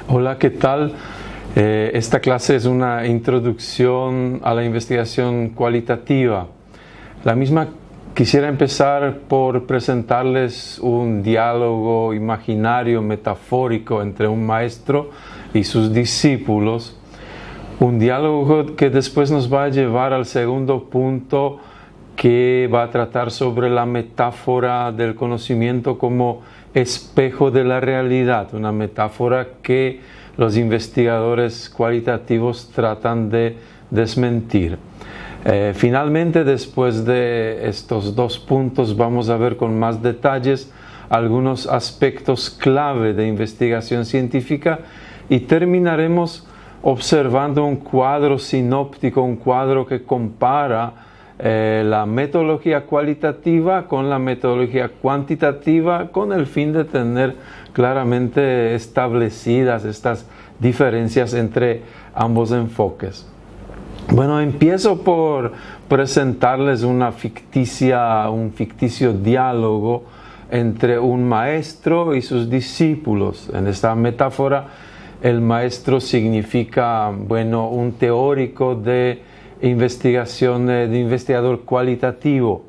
Hola, ¿qué tal? Esta clase es una introducción a la investigación cualitativa. La misma quisiera empezar por presentarles un diálogo imaginario, metafórico entre un maestro y sus discípulos. Un diálogo que después nos va a llevar al segundo punto, que va a tratar sobre la metáfora del conocimiento como espejo de la realidad, una metáfora que los investigadores cualitativos tratan de desmentir. Finalmente, después de estos dos puntos, vamos a ver con más detalles algunos aspectos clave de investigación científica y terminaremos observando un cuadro sinóptico, un cuadro que compara la metodología cualitativa con la metodología cuantitativa, con el fin de tener claramente establecidas estas diferencias entre ambos enfoques. Bueno, empiezo por presentarles un ficticio diálogo entre un maestro y sus discípulos. En esta metáfora, el maestro significa, un teórico de investigación, de investigador cualitativo,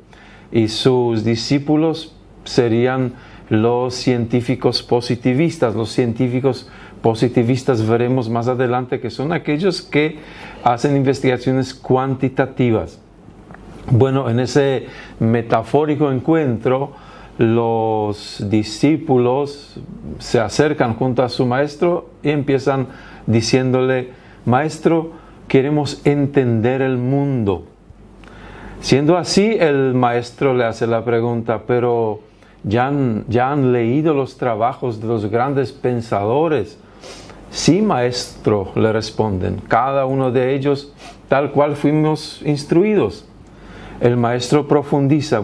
y sus discípulos serían los científicos positivistas. Los científicos positivistas veremos más adelante que son aquellos que hacen investigaciones cuantitativas. Bueno, en ese metafórico encuentro, los discípulos se acercan junto a su maestro y empiezan diciéndole: maestro, queremos entender el mundo. Siendo así, el maestro le hace la pregunta: pero ¿ya han leído los trabajos de los grandes pensadores? Sí, maestro, le responden, cada uno de ellos tal cual fuimos instruidos. El maestro profundiza: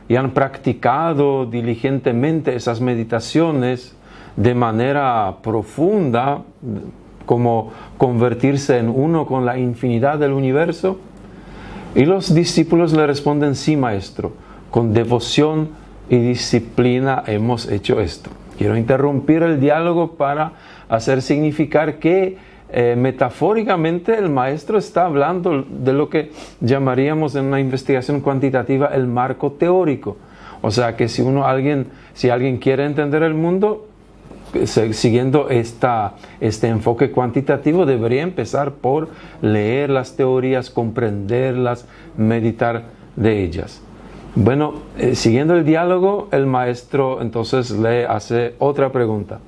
¿y han practicado diligentemente esas meditaciones de manera profunda, como convertirse en uno con la infinidad del universo? Y los discípulos le responden: sí, maestro, con devoción y disciplina hemos hecho esto. Quiero interrumpir el diálogo para hacer significar que metafóricamente el maestro está hablando de lo que llamaríamos en una investigación cuantitativa el marco teórico. O sea que si alguien quiere entender el mundo, siguiendo este enfoque cuantitativo, debería empezar por leer las teorías, comprenderlas, meditar de ellas. Siguiendo el diálogo, el maestro entonces le hace otra pregunta.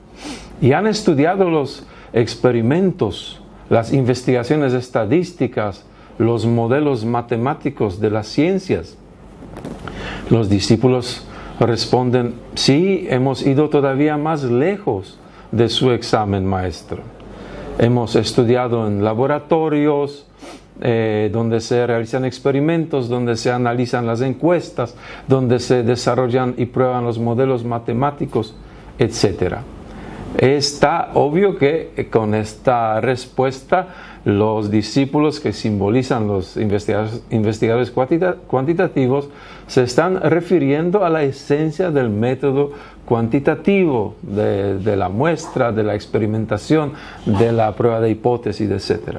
¿Y han estudiado los experimentos, las investigaciones estadísticas, los modelos matemáticos de las ciencias? Los discípulos responden: sí, hemos ido todavía más lejos de su examen, maestro. Hemos estudiado en laboratorios, donde se realizan experimentos, donde se analizan las encuestas, donde se desarrollan y prueban los modelos matemáticos, etc. Está obvio que con esta respuesta los discípulos, que simbolizan los investigadores cuantitativos, se están refiriendo a la esencia del método cuantitativo, de la muestra, de la experimentación, de la prueba de hipótesis, etc.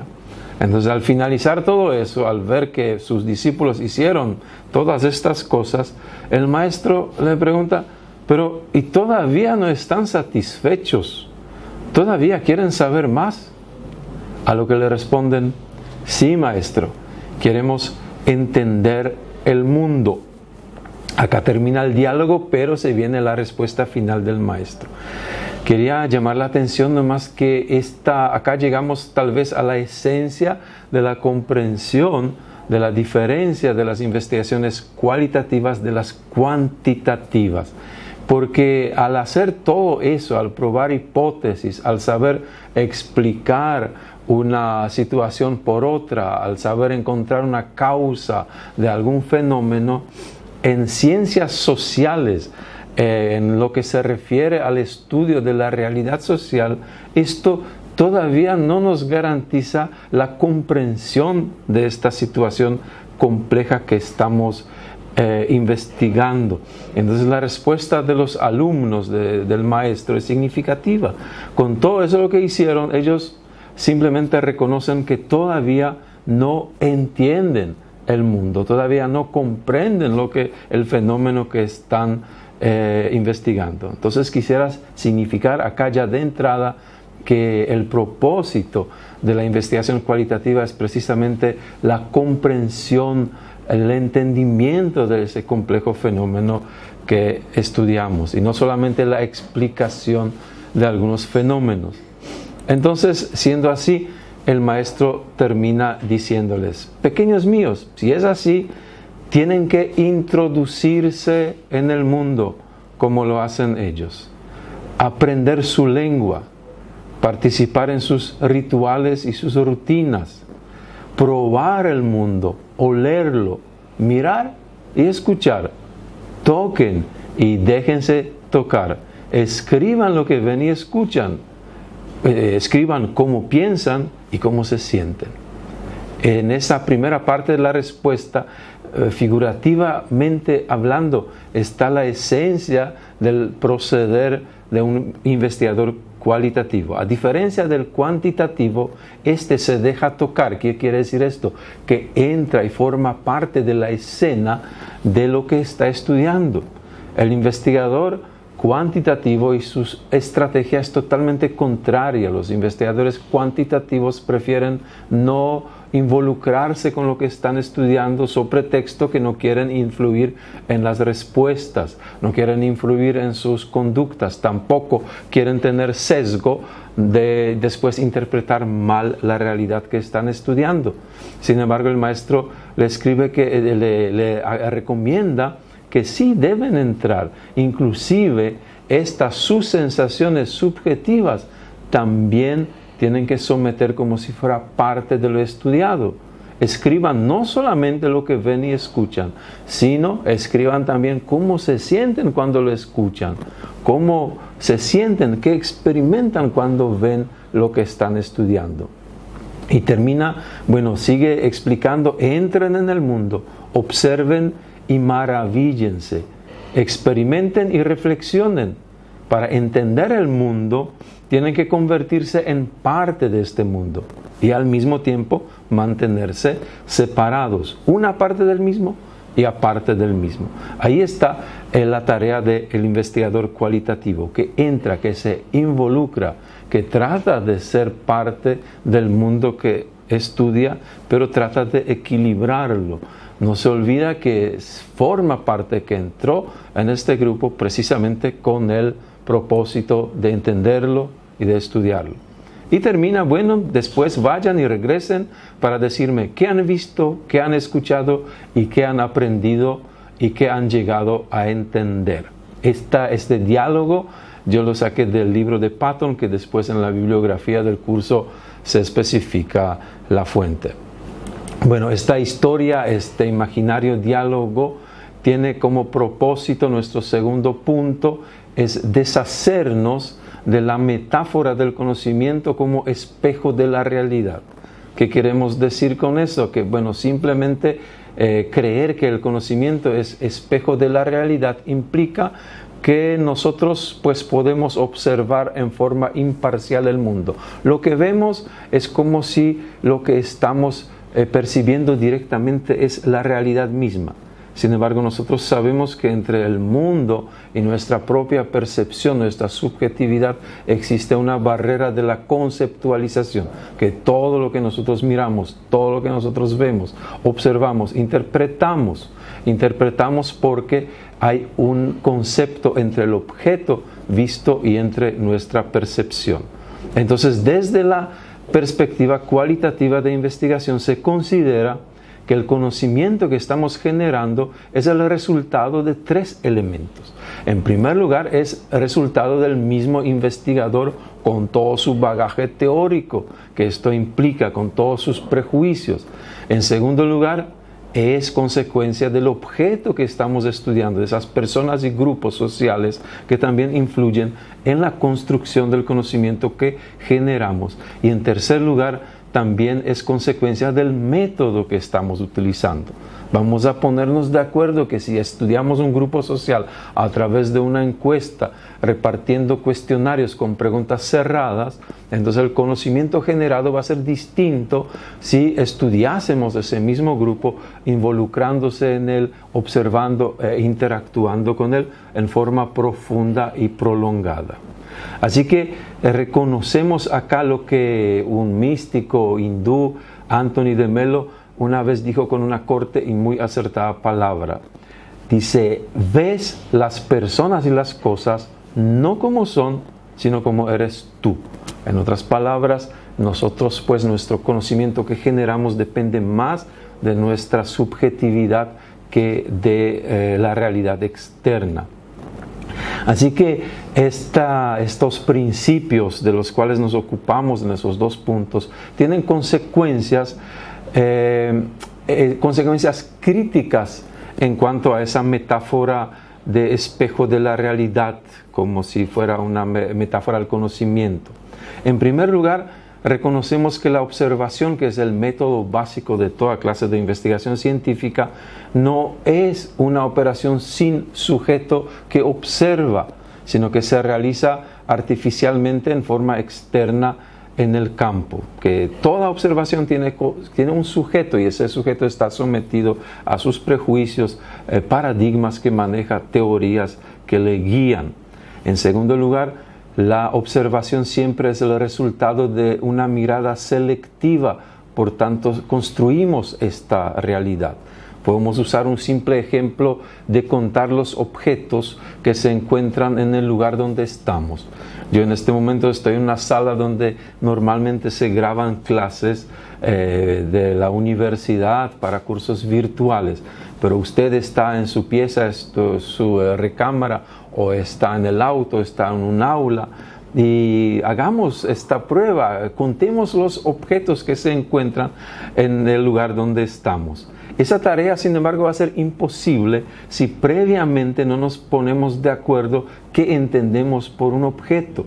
Entonces, al finalizar todo eso, al ver que sus discípulos hicieron todas estas cosas, el maestro le pregunta: pero ¿y todavía no están satisfechos? ¿Todavía quieren saber más? A lo que le responden: sí, maestro, queremos entender el mundo. Acá termina el diálogo, pero se viene la respuesta final del maestro. Quería llamar la atención nomás que acá llegamos tal vez a la esencia de la comprensión de la diferencia de las investigaciones cualitativas de las cuantitativas. Porque al hacer todo eso, al probar hipótesis, al saber explicar una situación por otra, al saber encontrar una causa de algún fenómeno, en ciencias sociales, en lo que se refiere al estudio de la realidad social, esto todavía no nos garantiza la comprensión de esta situación compleja que estamos investigando. Entonces la respuesta de los alumnos del maestro es significativa. Con todo eso lo que hicieron, ellos simplemente reconocen que todavía no entienden el mundo, todavía no comprenden el fenómeno que están investigando. Entonces quisiera significar acá ya de entrada que el propósito de la investigación cualitativa es precisamente la comprensión, el entendimiento de ese complejo fenómeno que estudiamos y no solamente la explicación de algunos fenómenos. Entonces, siendo así, el maestro termina diciéndoles: pequeños míos, si es así, tienen que introducirse en el mundo como lo hacen ellos, aprender su lengua, participar en sus rituales y sus rutinas, probar el mundo, olerlo, mirar y escuchar, toquen y déjense tocar, escriban lo que ven y escuchan, escriban cómo piensan y cómo se sienten. En esa primera parte de la respuesta, figurativamente hablando, está la esencia del proceder de un investigador cualitativo. A diferencia del cuantitativo, este se deja tocar. ¿Qué quiere decir esto? Que entra y forma parte de la escena de lo que está estudiando. El investigador cuantitativo y su estrategia es totalmente contraria. Los investigadores cuantitativos prefieren no involucrarse con lo que están estudiando sobre pretexto que no quieren influir en las respuestas, no quieren influir en sus conductas, tampoco quieren tener sesgo de después interpretar mal la realidad que están estudiando. Sin embargo, el maestro le escribe que le recomienda que sí deben entrar, inclusive sus sensaciones subjetivas también tienen que someter como si fuera parte de lo estudiado. Escriban no solamente lo que ven y escuchan, sino escriban también cómo se sienten cuando lo escuchan, cómo se sienten, qué experimentan cuando ven lo que están estudiando. Y sigue explicando: entren en el mundo, observen y maravíllense, experimenten y reflexionen. Para entender el mundo, tienen que convertirse en parte de este mundo y al mismo tiempo mantenerse separados, una parte del mismo y aparte del mismo. Ahí está la tarea del investigador cualitativo, que entra, que se involucra, que trata de ser parte del mundo que estudia, pero trata de equilibrarlo. No se olvida que forma parte, que entró en este grupo precisamente con el propósito de entenderlo y de estudiarlo. Y termina: después vayan y regresen para decirme qué han visto, qué han escuchado y qué han aprendido y qué han llegado a entender. Este diálogo yo lo saqué del libro de Patton, que después en la bibliografía del curso se especifica la fuente. Esta historia, este imaginario diálogo, tiene como propósito, nuestro segundo punto, es deshacernos de la metáfora del conocimiento como espejo de la realidad. ¿Qué queremos decir con eso? Que simplemente creer que el conocimiento es espejo de la realidad implica que nosotros podemos observar en forma imparcial el mundo. Lo que vemos es como si lo que estamos percibiendo directamente es la realidad misma. Sin embargo, nosotros sabemos que entre el mundo y nuestra propia percepción, nuestra subjetividad, existe una barrera de la conceptualización, que todo lo que nosotros miramos, todo lo que nosotros vemos, observamos, interpretamos porque hay un concepto entre el objeto visto y entre nuestra percepción. Entonces, desde la perspectiva cualitativa de investigación, se considera que el conocimiento que estamos generando es el resultado de tres elementos. En primer lugar, es resultado del mismo investigador con todo su bagaje teórico que esto implica, con todos sus prejuicios. En segundo lugar, es consecuencia del objeto que estamos estudiando, de esas personas y grupos sociales que también influyen en la construcción del conocimiento que generamos. Y en tercer lugar, también es consecuencia del método que estamos utilizando. Vamos a ponernos de acuerdo que si estudiamos un grupo social a través de una encuesta, repartiendo cuestionarios con preguntas cerradas, entonces el conocimiento generado va a ser distinto si estudiásemos ese mismo grupo, involucrándose en él, observando e interactuando con él en forma profunda y prolongada. Así que reconocemos acá lo que un místico hindú, Anthony de Melo, una vez dijo con una corta y muy acertada palabra. Dice, ves las personas y las cosas no como son, sino como eres tú. En otras palabras, nosotros, pues, nuestro conocimiento que generamos depende más de nuestra subjetividad que de la realidad externa. Así que estos principios de los cuales nos ocupamos en esos dos puntos tienen consecuencias críticas en cuanto a esa metáfora de espejo de la realidad, como si fuera una metáfora del conocimiento. En primer lugar, reconocemos que la observación, que es el método básico de toda clase de investigación científica, no es una operación sin sujeto que observa, sino que se realiza artificialmente en forma externa en el campo, que toda observación tiene un sujeto y ese sujeto está sometido a sus prejuicios, paradigmas que maneja, teorías que le guían. En segundo lugar, la observación siempre es el resultado de una mirada selectiva, por tanto construimos esta realidad. Podemos usar un simple ejemplo de contar los objetos que se encuentran en el lugar donde estamos. Yo en este momento estoy en una sala donde normalmente se graban clases de la universidad para cursos virtuales, pero usted está en su pieza, su recámara, o está en el auto, está en un aula, y hagamos esta prueba, contemos los objetos que se encuentran en el lugar donde estamos. Esa tarea, sin embargo, va a ser imposible si previamente no nos ponemos de acuerdo qué entendemos por un objeto.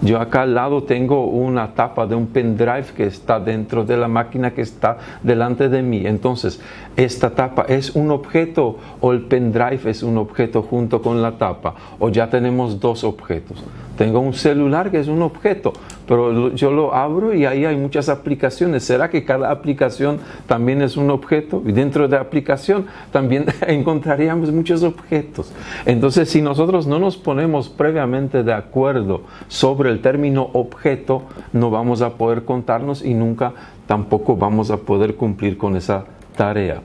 Yo acá al lado tengo una tapa de un pendrive que está dentro de la máquina que está delante de mí. Entonces, ¿esta tapa es un objeto o el pendrive es un objeto junto con la tapa? ¿O ya tenemos dos objetos? Tengo un celular que es un objeto, pero yo lo abro y ahí hay muchas aplicaciones. ¿Será que cada aplicación también es un objeto? Y dentro de la aplicación también encontraríamos muchos objetos. Entonces, si nosotros no nos ponemos previamente de acuerdo sobre el término objeto, no vamos a poder contarnos y nunca tampoco vamos a poder cumplir con esa tarea.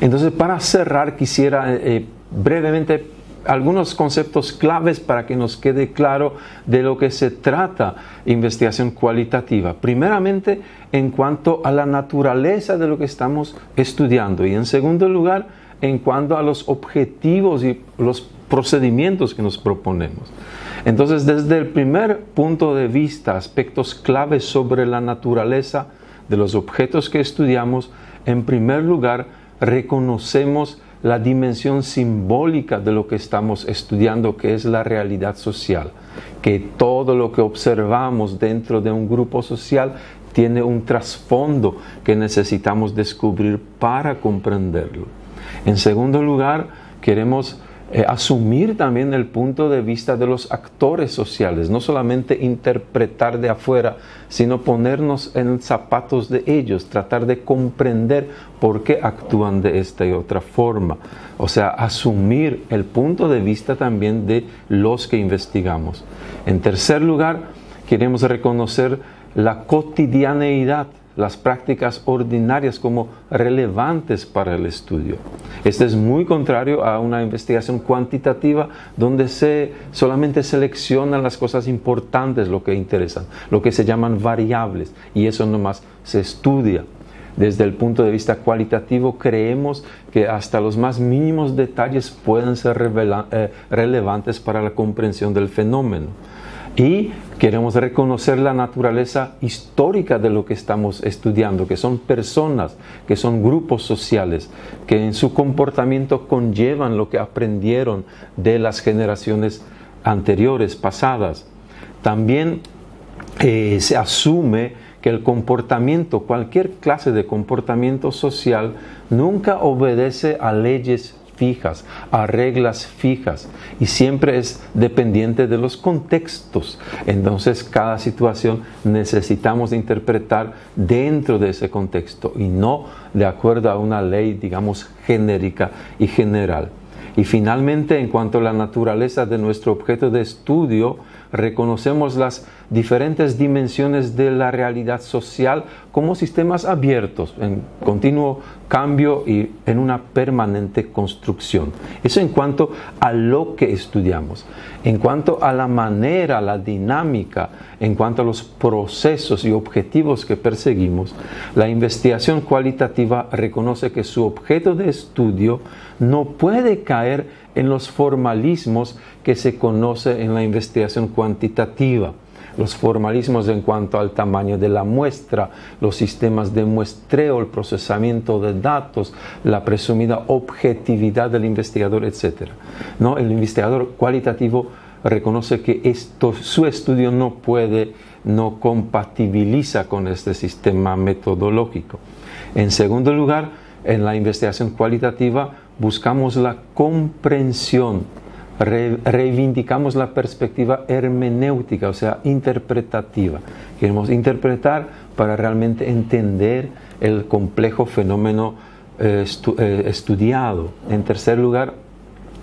Entonces, para cerrar, quisiera brevemente algunos conceptos claves para que nos quede claro de lo que se trata investigación cualitativa. Primeramente, en cuanto a la naturaleza de lo que estamos estudiando, y en segundo lugar, en cuanto a los objetivos y los procedimientos que nos proponemos. Entonces, desde el primer punto de vista, aspectos claves sobre la naturaleza de los objetos que estudiamos, en primer lugar, reconocemos la dimensión simbólica de lo que estamos estudiando, que es la realidad social, que todo lo que observamos dentro de un grupo social tiene un trasfondo que necesitamos descubrir para comprenderlo. En segundo lugar, queremos asumir también el punto de vista de los actores sociales, no solamente interpretar de afuera, sino ponernos en zapatos de ellos, tratar de comprender por qué actúan de esta y otra forma. O sea, asumir el punto de vista también de los que investigamos. En tercer lugar, queremos reconocer la cotidianeidad, las prácticas ordinarias como relevantes para el estudio. Este es muy contrario a una investigación cuantitativa donde se solamente seleccionan las cosas importantes, lo que interesan, lo que se llaman variables, y eso nomás se estudia. Desde el punto de vista cualitativo, creemos que hasta los más mínimos detalles pueden ser relevantes para la comprensión del fenómeno. Y queremos reconocer la naturaleza histórica de lo que estamos estudiando, que son personas, que son grupos sociales, que en su comportamiento conllevan lo que aprendieron de las generaciones anteriores, pasadas. También se asume que el comportamiento, cualquier clase de comportamiento social, nunca obedece a leyes fijas, a reglas fijas, y siempre es dependiente de los contextos. Entonces, cada situación necesitamos interpretar dentro de ese contexto y no de acuerdo a una ley, digamos, genérica y general. Y finalmente, en cuanto a la naturaleza de nuestro objeto de estudio, reconocemos las diferentes dimensiones de la realidad social como sistemas abiertos, en continuo cambio y en una permanente construcción. Eso en cuanto a lo que estudiamos. En cuanto a la manera, la dinámica, en cuanto a los procesos y objetivos que perseguimos, la investigación cualitativa reconoce que su objeto de estudio no puede caer en los formalismos que se conoce en la investigación cuantitativa. Los formalismos en cuanto al tamaño de la muestra, los sistemas de muestreo, el procesamiento de datos, la presumida objetividad del investigador, etc. ¿No? El investigador cualitativo reconoce que su estudio no compatibiliza con este sistema metodológico. En segundo lugar, en la investigación cualitativa buscamos la comprensión, reivindicamos la perspectiva hermenéutica, o sea, interpretativa. Queremos interpretar para realmente entender el complejo fenómeno estudiado. En tercer lugar,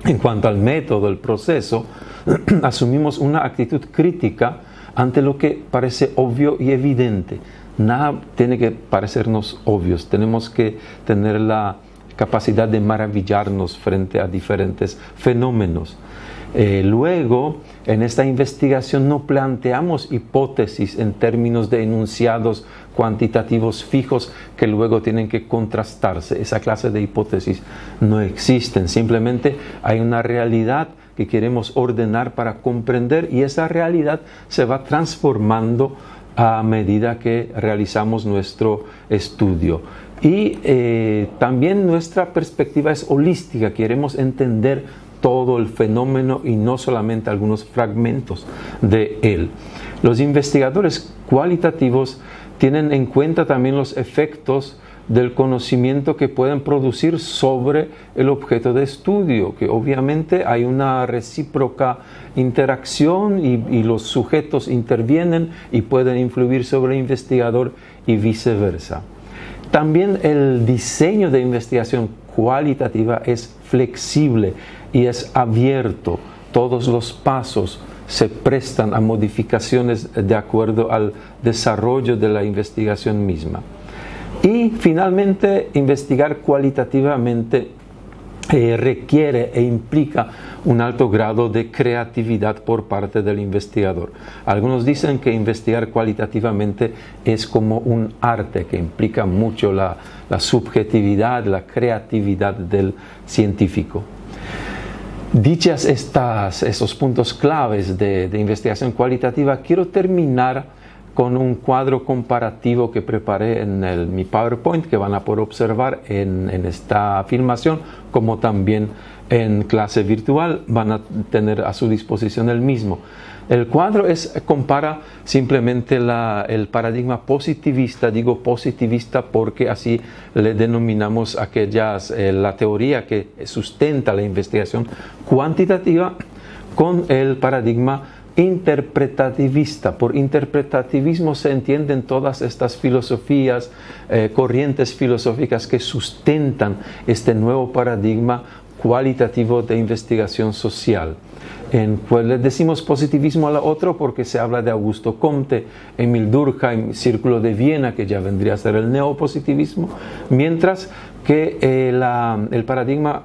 en cuanto al método, el proceso, asumimos una actitud crítica ante lo que parece obvio y evidente. Nada tiene que parecernos obvios, tenemos que tener la capacidad de maravillarnos frente a diferentes fenómenos. Luego, en esta investigación no planteamos hipótesis en términos de enunciados cuantitativos fijos que luego tienen que contrastarse. Esa clase de hipótesis no existen, simplemente hay una realidad que queremos ordenar para comprender y esa realidad se va transformando a medida que realizamos nuestro estudio. Y también nuestra perspectiva es holística, queremos entender todo el fenómeno y no solamente algunos fragmentos de él. Los investigadores cualitativos tienen en cuenta también los efectos del conocimiento que pueden producir sobre el objeto de estudio, que obviamente hay una recíproca interacción y los sujetos intervienen y pueden influir sobre el investigador y viceversa. También el diseño de investigación cualitativa es flexible y es abierto. Todos los pasos se prestan a modificaciones de acuerdo al desarrollo de la investigación misma. Y finalmente, investigar cualitativamente requiere e implica un alto grado de creatividad por parte del investigador. Algunos dicen que investigar cualitativamente es como un arte que implica mucho la subjetividad, la creatividad del científico. Dichas esos puntos claves de investigación cualitativa, quiero terminar con un cuadro comparativo que preparé en mi PowerPoint, que van a poder observar en esta filmación, como también en clase virtual van a tener a su disposición el mismo. El cuadro compara simplemente el paradigma positivista. Digo positivista porque así le denominamos la teoría que sustenta la investigación cuantitativa con el paradigma interpretativista. Por interpretativismo se entienden todas estas filosofías, corrientes filosóficas que sustentan este nuevo paradigma cualitativo de investigación social. Pues le decimos positivismo a la otra porque se habla de Augusto Comte, Emil Durkheim, Círculo de Viena, que ya vendría a ser el neopositivismo, mientras que el paradigma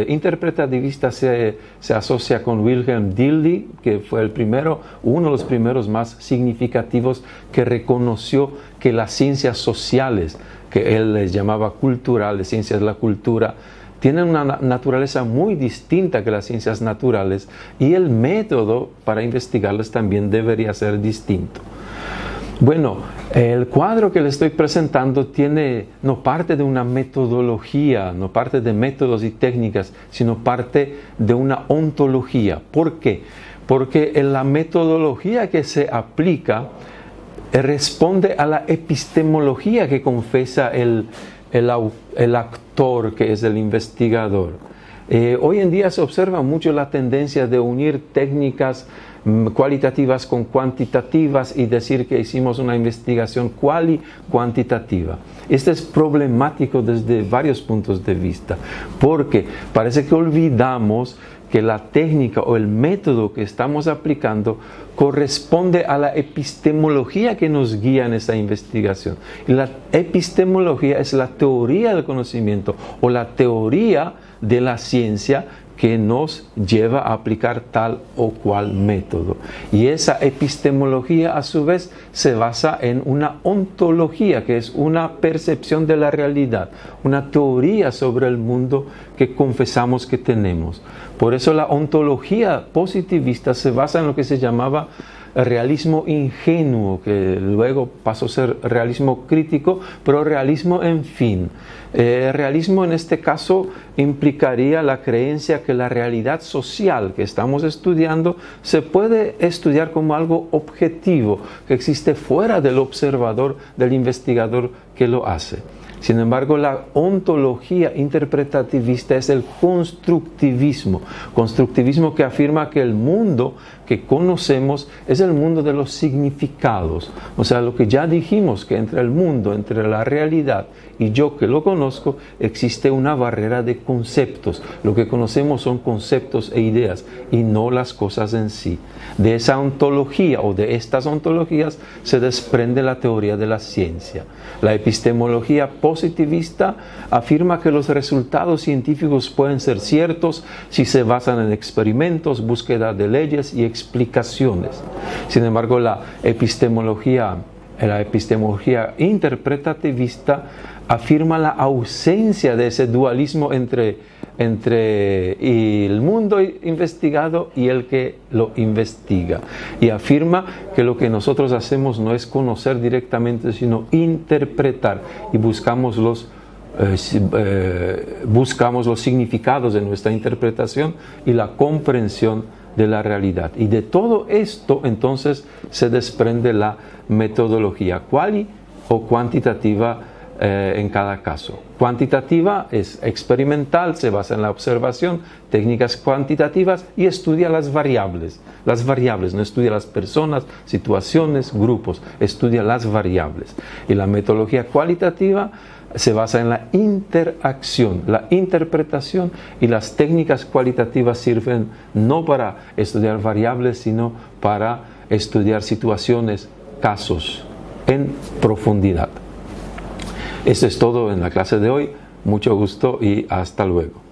interpretativista se asocia con Wilhelm Dilthey, que fue uno de los primeros más significativos que reconoció que las ciencias sociales, que él les llamaba culturales, ciencias de la cultura, tienen una naturaleza muy distinta que las ciencias naturales y el método para investigarlas también debería ser distinto. Bueno, el cuadro que le estoy presentando no parte de una metodología, no parte de métodos y técnicas, sino parte de una ontología. ¿Por qué? Porque en la metodología que se aplica responde a la epistemología que confesa el actor, que es el investigador. Hoy en día se observa mucho la tendencia de unir técnicas cualitativas con cuantitativas y decir que hicimos una investigación cuantitativa. Esto es problemático desde varios puntos de vista, porque parece que olvidamos que la técnica o el método que estamos aplicando corresponde a la epistemología que nos guía en esa investigación. Y la epistemología es la teoría del conocimiento o la teoría de la ciencia que nos lleva a aplicar tal o cual método. Y esa epistemología a su vez se basa en una ontología, que es una percepción de la realidad, una teoría sobre el mundo que confesamos que tenemos. Por eso la ontología positivista se basa en lo que se llamaba realismo ingenuo, que luego pasó a ser realismo crítico, pero realismo en fin. Realismo en este caso implicaría la creencia que la realidad social que estamos estudiando se puede estudiar como algo objetivo, que existe fuera del observador, del investigador que lo hace. Sin embargo, la ontología interpretativista es el constructivismo que afirma que el mundo que conocemos es el mundo de los significados. O sea, lo que ya dijimos, que entre el mundo, entre la realidad y yo que lo conozco, existe una barrera de conceptos. Lo que conocemos son conceptos e ideas y no las cosas en sí. De esa ontología o de estas ontologías se desprende la teoría de la ciencia. La epistemología positivista afirma que los resultados científicos pueden ser ciertos si se basan en experimentos, búsqueda de leyes y explicaciones. Sin embargo, la epistemología interpretativista afirma la ausencia de ese dualismo entre el mundo investigado y el que lo investiga. Y afirma que lo que nosotros hacemos no es conocer directamente, sino interpretar, y buscamos los significados de nuestra interpretación y la comprensión de la realidad. Y de todo esto entonces se desprende la metodología cuali o cuantitativa en cada caso. Cuantitativa es experimental, se basa en la observación, técnicas cuantitativas, y estudia las variables. Las variables, no estudia las personas, situaciones, grupos, estudia las variables. Y la metodología cualitativa se basa en la interacción, la interpretación, y las técnicas cualitativas sirven no para estudiar variables, sino para estudiar situaciones, casos en profundidad. Eso es todo en la clase de hoy. Mucho gusto y hasta luego.